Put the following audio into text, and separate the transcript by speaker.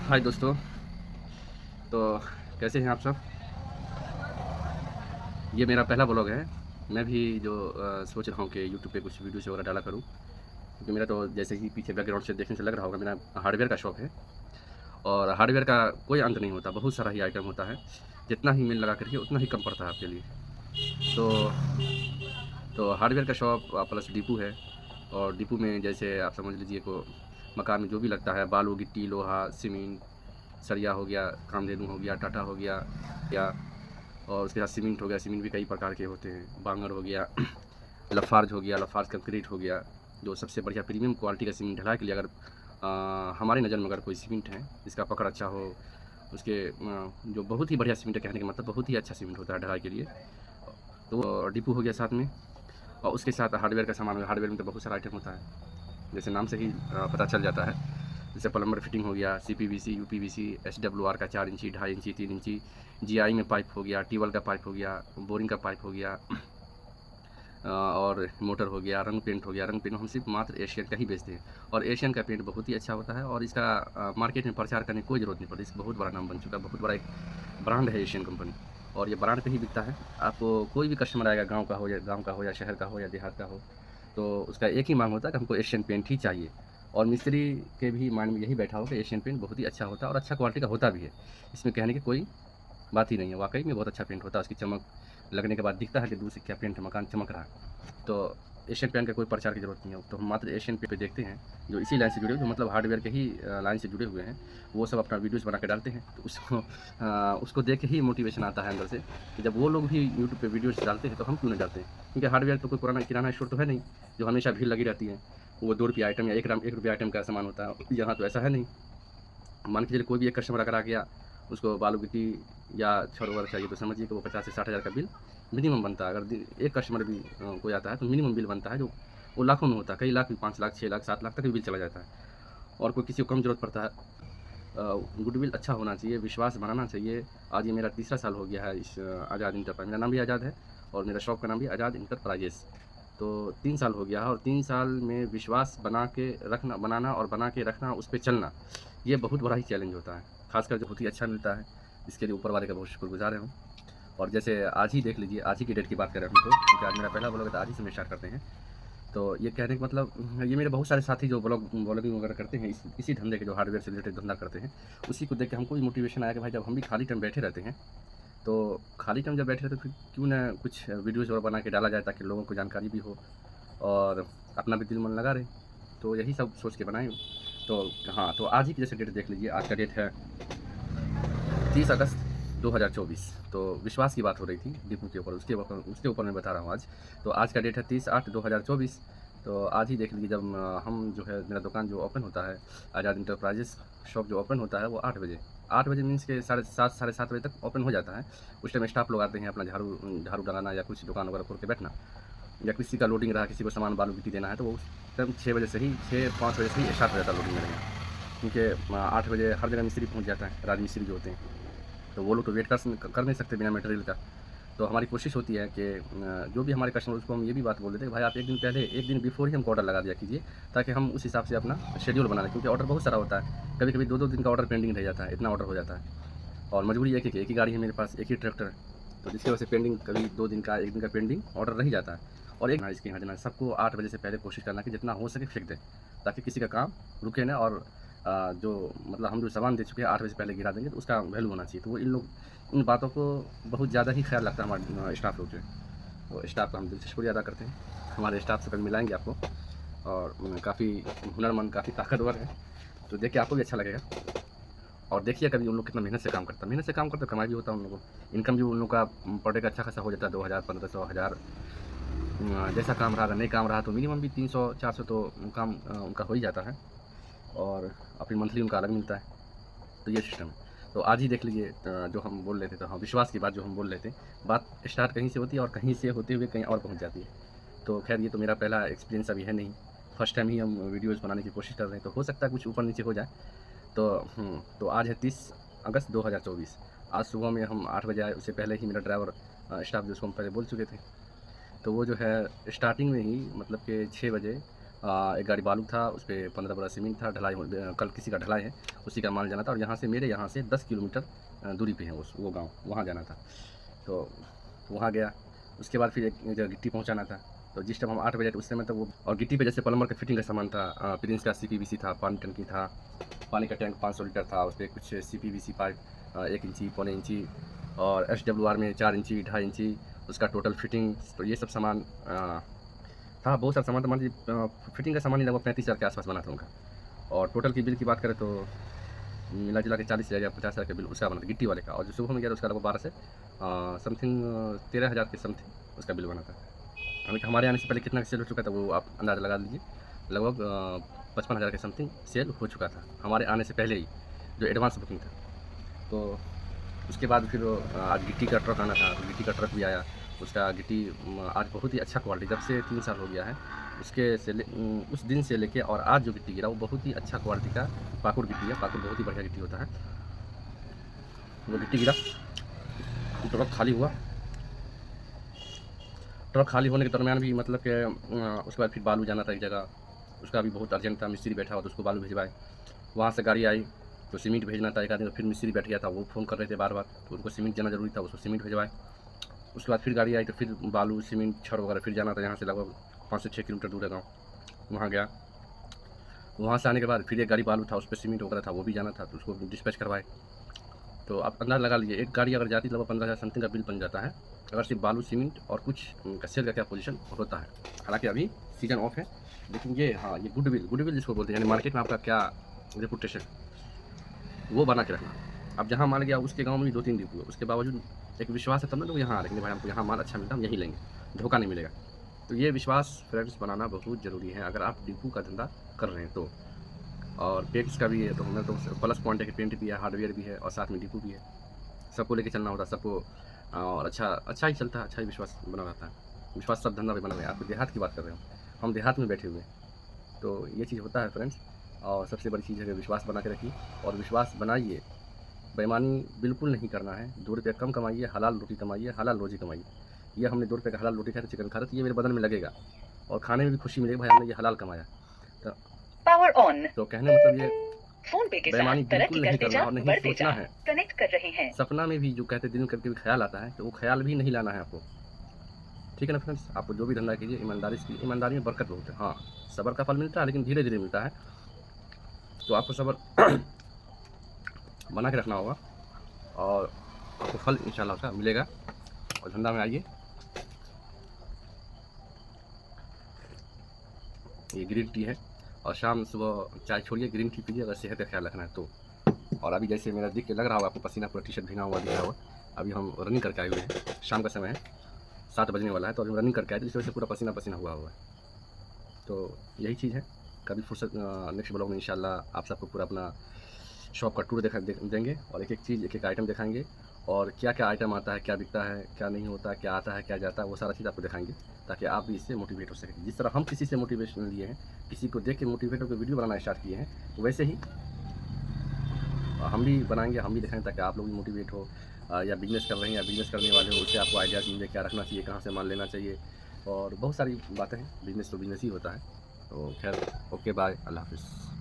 Speaker 1: हाय दोस्तों। तो कैसे हैं आप सब? ये मेरा पहला ब्लॉग है। मैं भी जो सोच रहा हूँ कि यूट्यूब पे कुछ वीडियोज़ वगैरह डाला करूँ, क्योंकि मेरा तो जैसे कि पीछे बैकग्राउंड से देखने से लग रहा होगा, मेरा हार्डवेयर का शॉप है। और हार्डवेयर का कोई अंत नहीं होता, बहुत सारा ही आइटम होता है। जितना ही मिल लगा करिए उतना ही कम पड़ता है आपके लिए। तो हार्डवेयर का शॉप प्लस डिपो है। और डिपो में जैसे आप समझ लीजिए को मकान में जो भी लगता है, बालू, गिट्टी, लोहा, सीमेंट, सरिया हो गया, कामधेनु हो गया, टाटा हो गया, या और उसके साथ सीमेंट हो गया। सीमेंट भी कई प्रकार के होते हैं। बांगर हो गया, लफार्ज हो गया, लफार्ज कंक्रीट हो गया, जो सबसे बढ़िया प्रीमियम क्वालिटी का सीमेंट ढलाई के लिए अगर हमारी नज़र में अगर कोई सीमेंट है जिसका पकड़ अच्छा हो, उसके जो बहुत ही बढ़िया सीमेंट है, कहने का मतलब बहुत ही अच्छा सीमेंट होता है ढलाई के लिए, तो डिपो हो गया साथ में। और उसके साथ हार्डवेयर का सामान। हार्डवेयर में तो बहुत सारा आइटम होता है, जैसे नाम से ही पता चल जाता है। जैसे प्लम्बर फिटिंग हो गया, CPVC, UPVC, SWR का 4 इंची, 2.5 इंची, 3 इंची, GI में पाइप हो गया, ट्यूबवेल का पाइप हो गया, बोरिंग का पाइप हो गया, और मोटर हो गया, रंग पेंट हो गया। रंग पेंट हम सिर्फ मात्र एशियन का ही बेचते हैं, और एशियन का पेंट बहुत ही अच्छा होता है, और इसका मार्केट में प्रचार करने की कोई ज़रूरत नहीं पड़ती। इसका बहुत बड़ा नाम बन चुका है, बहुत बड़ा एक ब्रांड है एशियन कंपनी, और ये ब्रांड पे ही बिकता है। आपको कोई भी कस्टमर आएगा, गाँव का हो या शहर का हो या देहात का हो, तो उसका एक ही मांग होता है कि हमको एशियन पेंट ही चाहिए। और मिस्त्री के भी माइंड में यही बैठा हो कि एशियन पेंट बहुत ही अच्छा होता है, और अच्छा क्वालिटी का होता भी है। इसमें कहने की कोई बात ही नहीं है, वाक़ई में बहुत अच्छा पेंट होता है। उसकी चमक लगने के बाद दिखता है कि दूर से क्या पेंट है, मकान चमक रहा है। तो एशियन पेंट का कोई प्रचार की ज़रूरत नहीं है। तो हम मात्र एशियन पे देखते हैं, जो इसी लाइन से जुड़े हुए, जो मतलब हार्डवेयर के ही लाइन से जुड़े हुए हैं, वो सब अपना वीडियोज़ बना के डालते हैं। तो उसको देख के ही मोटिवेशन आता है अंदर से कि जब वो लोग भी यूट्यूब पे वीडियोज़ डालते हैं तो हम क्यों नहीं डालते हैं? क्योंकि हार्डवेयर तो कोई पुराना किराना स्टोर तो है नहीं, जो हमेशा भीड़ लगी रहती है। वो 2 रुपये आइटम या 1 रुपये आइटम का सामान होता है। यहाँ तो ऐसा है नहीं। मान के चलिए कोई भी एक कस्टमर अगर आ गया, उसको बालू गिट्टी या छड़ वगैरह चाहिए, तो समझिए कि वो 50 से 60 हज़ार का बिल मिनिमम बनता है। अगर एक कस्टमर भी कोई आता है तो मिनिमम बिल बनता है, जो वो लाखों में होता है। कई लाख भी, 5 लाख, 6 लाख, 7 लाख तक भी बिल चला जाता है। और कोई किसी को कम ज़रूरत पड़ता है, गुडविल अच्छा होना चाहिए, विश्वास बनाना चाहिए। आज ये मेरा तीसरा साल हो गया है इस आज़ाद इंटरप्राइज। मेरा नाम भी आज़ाद है, और मेरा शॉप का नाम भी आज़ाद इंटरप्राइजेस। तो 3 साल हो गया है, और 3 साल में विश्वास बनाना और बना के रखना, उस पे चलना, ये बहुत बड़ा ही चैलेंज होता है। ख़ासकर जो बहुत ही अच्छा मिलता है, इसके लिए ऊपर वाले का बहुत शुक्रगुज़ार हूँ। और जैसे आज ही देख लीजिए, आज ही की डेट की बात करें हम तो, क्योंकि आज मेरा पहला ब्लॉग है, तो आज ही से हम स्टार्ट करते हैं। तो ये कहने का मतलब, ये मेरे बहुत सारे साथी जो ब्लॉगिंग वगैरह करते हैं, इसी धंधे के, जो हार्डवेयर से रिलेटेड धंधा करते हैं, उसी को देख के हमको भी मोटिवेशन आया कि भाई जब हम भी खाली टाइम बैठे रहते हैं, तो खाली टाइम जब बैठे रहते हैं, तो फिर क्यों ना कुछ वीडियोज़ वगैरह बना के डाला जाए, ताकि लोगों को जानकारी भी हो और अपना भी दिल मन लगा रहे। तो यही सब सोच के बनाए। तो हाँ, तो आज ही की जैसे डेट देख लीजिए, आज का डेट है 30 अगस्त 2024। तो विश्वास की बात हो रही थी डिपो के ऊपर, उसके ऊपर मैं बता रहा हूँ आज। तो आज का डेट है 30/8/2024। तो आज ही देख लीजिए, जब हम जो है, मेरा दुकान जो ओपन होता है, आज़ाद इंटरप्राइजेस शॉप जो ओपन होता है, वो 8 बजे। 8 बजे मीन्स के 7:30 साढ़े 7 बजे तक ओपन हो जाता है। उस टाइम स्टाफ लोग आते हैं, अपना झाड़ू झाड़ू लगाना, या कुछ दुकान वगैरह खोल के बैठना, या किसी का लोडिंग रहा, किसी को सामान बालू गिट्टी देना है, तो वो उस टाइम 6 बजे से ही, 6-5 बजे से ही स्टार्ट हो जाता है लोडिंग मेरे यहाँ। क्योंकि 8 बजे हर जगह मिस्त्री पहुँच जाता है, राजमिस्त्री जो होते हैं, तो वो लोग तो वेट कर नहीं सकते बिना मटेरियल का। तो हमारी कोशिश होती है कि जो भी हमारे कस्टमर, उसको हम ये भी बात बोल देते हैं कि भाई आप 1 दिन पहले, 1 दिन बिफोर ही हमको ऑर्डर लगा दिया कीजिए, ताकि हम उस हिसाब से अपना शेड्यूल बना लें। क्योंकि ऑर्डर बहुत सारा होता है, कभी-कभी 2-2 दिन का ऑर्डर पेंडिंग रह जाता है, इतना ऑर्डर हो जाता है। और मजबूरी एक ही गाड़ी है मेरे पास, एक ही ट्रैक्टर है, तो जिसकी वजह से पेंडिंग कभी 2 दिन का, 1 दिन का पेंडिंग ऑर्डर रह ही जाता है। और एक ना, इसके यहाँ जाना, सबको 8 बजे से पहले कोशिश करना कि जितना हो सके फेंक दें, ताकि किसी का काम रुके ना। और जो मतलब हम जो सामान दे चुके हैं 8 बजे से पहले गिरा देंगे, तो उसका वैल्यू होना चाहिए। तो वो इन बातों को बहुत ज़्यादा ही ख्याल रखता है हमारे स्टाफ लोग जो है। तो स्टाफ का हम दिल से शुक्रिया अदा करते हैं। हमारे स्टाफ से कभी मिलाएँगे आपको, और काफ़ी हुनरमंद, काफ़ी ताकतवर है, तो देख के आपको भी अच्छा लगेगा। और देखिए कभी उन लोग कितना मेहनत से काम करता है, मेहनत से काम करते, कमाई भी होता है उन लोगों को, इनकम भी उन लोग का पर डे का अच्छा खासा हो जाता है, 2000, 1500, 1000। जैसा काम रहा, अगर नहीं काम रहा तो मिनिमम भी 300-400 तो काम उनका हो ही जाता है। और फिर मंथली उनका अलग मिलता है। तो ये सिस्टम है। तो आज ही देख लीजिए, जो हम बोल रहे थे, तो हाँ, विश्वास की बात जो हम बोल रहे थे, बात स्टार्ट कहीं से होती है और कहीं से होते हुए कहीं और पहुँच जाती है। तो खैर, ये तो मेरा पहला एक्सपीरियंस अभी है नहीं, फर्स्ट टाइम ही हम वीडियोज़ बनाने की कोशिश कर रहे हैं, तो हो सकता है कुछ ऊपर नीचे हो जाए। तो तो आज है 30 अगस्त 2024। आज सुबह में हम 8 बजे आए, उससे पहले ही मेरा ड्राइवर स्टाफ, जिसको हम पहले बोल चुके थे, तो वो जो है स्टार्टिंग में ही, मतलब कि 6 बजे एक गाड़ी बालू था, उस पे 15 बोरा सीमेंट था, कल किसी का ढलाई है, उसी का माल जाना था और यहाँ से मेरे यहाँ से 10 किलोमीटर दूरी पे है वो गाँव, वहाँ जाना था। तो वहाँ गया, उसके बाद फिर एक जगह गिट्टी पहुँचाना था। तो जिस टाइम हम 8 बजे थे उस समय तो वो और गिट्टी पे जैसे प्लम्बर का फिटिंग का सामान था, प्रिंस का CPVC था, पानी टंकी था, पानी का टैंक 500 लीटर था, उस पर कुछ CPVC पाइप 1 इंची, पौने इंची और SWR में 4 इंची, 2.5 इंची, उसका टोटल फिटिंग। तो ये सब सामान था, बहुत सारा सामान था, मान लीजिए फिटिंग का सामान ही लगभग 35,000 के आसपास बना था उनका। और टोटल की बिल की बात करें तो मिला जुला के 40,000 या 50,000 का बिल उसका बना था गिट्टी वाले का। और जो सुबह में गया उसका लगभग 12 से समथिंग 13,000 के समथिंग उसका बिल बना था। हालांकि हमारे आने से पहले कितना सेल हो चुका था वो आप अंदाज़ा लगा लीजिए, लगभग 55,000 के समथिंग सेल हो चुका था हमारे आने से पहले ही, जो एडवांस बुकिंग था। तो उसके बाद फिर आज गिट्टी का ट्रक आना था, तो गिट्टी का ट्रक भी आया। उसका गिट्टी आज बहुत ही अच्छा क्वालिटी, जब से 3 साल हो गया है उस दिन से लेके और आज जो गिट्टी गिरा वो बहुत ही अच्छा क्वालिटी का पाकुड़ गिट्टी है। पाकुड़ बहुत ही बढ़िया गिट्टी होता है। वो गिट्टी गिरा, ट्रक खाली हुआ। ट्रक खाली होने के दरमियान भी मतलब कि उसके बाद फिर बालू जाना था एक जगह, उसका भी बहुत अर्जेंट था, मिस्त्री बैठा हुआ तो उसको बालू भिजवाए। वहाँ से गाड़ी आई तो सीमेंट भेजना था, एक आदमी, तो फिर मिस्त्री बैठ गया था, वो फ़ोन कर रहे थे बार बार, तो उनको सीमेंट जाना जरूरी था, उसको सीमेंट भिजवाए। उसके बाद फिर गाड़ी आई तो फिर बालू सीमेंट छड़ वगैरह फिर जाना था, यहाँ से लगभग 5 से 6 किलोमीटर दूर है गाँव, वहाँ गया। वहाँ से आने के बाद फिर एक गाड़ी बालू था, उस पर सीमेंट वगैरह था, वो भी जाना था, तो उसको डिस्पैच करवाए। तो आप अंदाज़ लगा लीजिए, एक गाड़ी अगर जाती लगभग 15,000 समथिंग का बिल बन जाता है, अगर सिर्फ बालू सीमेंट और कुछ सेल का क्या पोजीशन होता है। हालांकि अभी सीजन ऑफ है, लेकिन ये हाँ ये गुडविल जिसको बोलते हैं, यानी मार्केट में आपका क्या रेपुटेशन वो बना के रखना। अब जहाँ माल गया उसके गाँव में भी 2-3 डिपो है, उसके बावजूद एक विश्वास है तब ना लोग यहाँ आ रहे हैं, भाई हमको यहाँ माल अच्छा मिलता है, हम यहीं लेंगे, धोखा नहीं मिलेगा। तो ये विश्वास फ्रेंड्स बनाना बहुत ज़रूरी है अगर आप डिपो का धंधा कर रहे हैं तो। और पेंट्स का भी है, तो हमें तो प्लस पॉइंट है कि पेंट भी है, हार्डवेयर भी है और साथ में डिपो भी है। सबको लेके चलना होता है सबको, और अच्छा ही चलता है, अच्छा ही विश्वास बना रहता है। विश्वास सब धंधा में बना हुआ है। आप देहात की बात कर रहे हो, हम देहात में बैठे हुए हैं, तो ये चीज़ होता है फ्रेंड्स। और सबसे बड़ी चीज़ है कि विश्वास बना के रखिए और विश्वास बनाइए। बेईमानी बिल्कुल नहीं करना है, 2 रुपये कम कमाइए, हलाल रोटी कमाइए, हलाल रोज़ी कमाइए। ये हमने 2 रुपये का हलाल रोटी खाया था, चिकन खा रहे तो ये मेरे बदन में लगेगा और खाने में भी खुशी मिलेगी, भाई हमने ये हलाल कमाया। तो
Speaker 2: पावर ऑन।
Speaker 1: तो कहने मतलब ये
Speaker 2: फोन पे के
Speaker 1: बेईमानी
Speaker 2: साथ तरक्की
Speaker 1: बिल्कुल नहीं
Speaker 2: करते
Speaker 1: करना
Speaker 2: जा
Speaker 1: और नहीं
Speaker 2: बढ़ते
Speaker 1: सोचना
Speaker 2: जा
Speaker 1: है।
Speaker 2: कनेक्ट कर रहे हैं।
Speaker 1: सपना में भी जो कहते दिल में करके भी ख्याल आता है, तो वो ख्याल भी नहीं लाना है आपको। ठीक है ना फ्रेंड्स, आप जो भी धंधा कीजिए ईमानदारी से कीजिए, ईमानदारी में बरकत बहुत है। हाँ, सब्र का फल मिलता है लेकिन धीरे-धीरे मिलता है, तो आपको सब्र बना के रखना होगा और आपको फल इंशाल्लाह उसका मिलेगा। और धंधा में आइए। ये ग्रीन टी है और शाम सुबह चाय छोड़िए, ग्रीन टी पीजिए अगर सेहत का ख्याल रखना है तो। और अभी जैसे मेरा दिख के लग रहा होगा आपको, पसीना पूरा टी-शर्ट भीगा हुआ दिख रहा होगा। अभी हम रनिंग करके आए हुए हैं, शाम का समय है, 7 बजने वाला है, तो अभी रनिंग करके आए, तो इस वजह से पूरा पसीना-पसीना हुआ है। तो यही चीज़ है, कभी फुर्सत नेक्स्ट ब्लॉग में इंशाल्लाह आप सबको पूरा अपना शॉप का टूर देंगे और एक-एक चीज़, एक-एक आइटम दिखाएँगे और क्या-क्या आइटम आता है, क्या बिकता है, क्या नहीं होता, क्या आता है, क्या जाता है, वो सारा चीज़ आपको दिखाएँगे ताकि आप भी इससे मोटिवेट हो सकें। जिस तरह हम किसी से मोटिवेशन लिए हैं, किसी को देख के मोटिवेट होकर वीडियो बनाना स्टार्ट किए हैं, वैसे ही हम भी बनाएँगे, हम भी दिखाएँ ताकि आप लोग भी मोटिवेट हो, या बिज़नेस कर रहे हैं या बिज़नेस करने वाले हो, उससे आपको आइडियाज़ मिले, क्या रखना चाहिए, कहाँ से माल लेना चाहिए और बहुत सारी बातें हैं। बिज़नेस तो बिज़नेस ही होता है। तो खैर, ओके बाय, अल्लाह हाफ़िज़।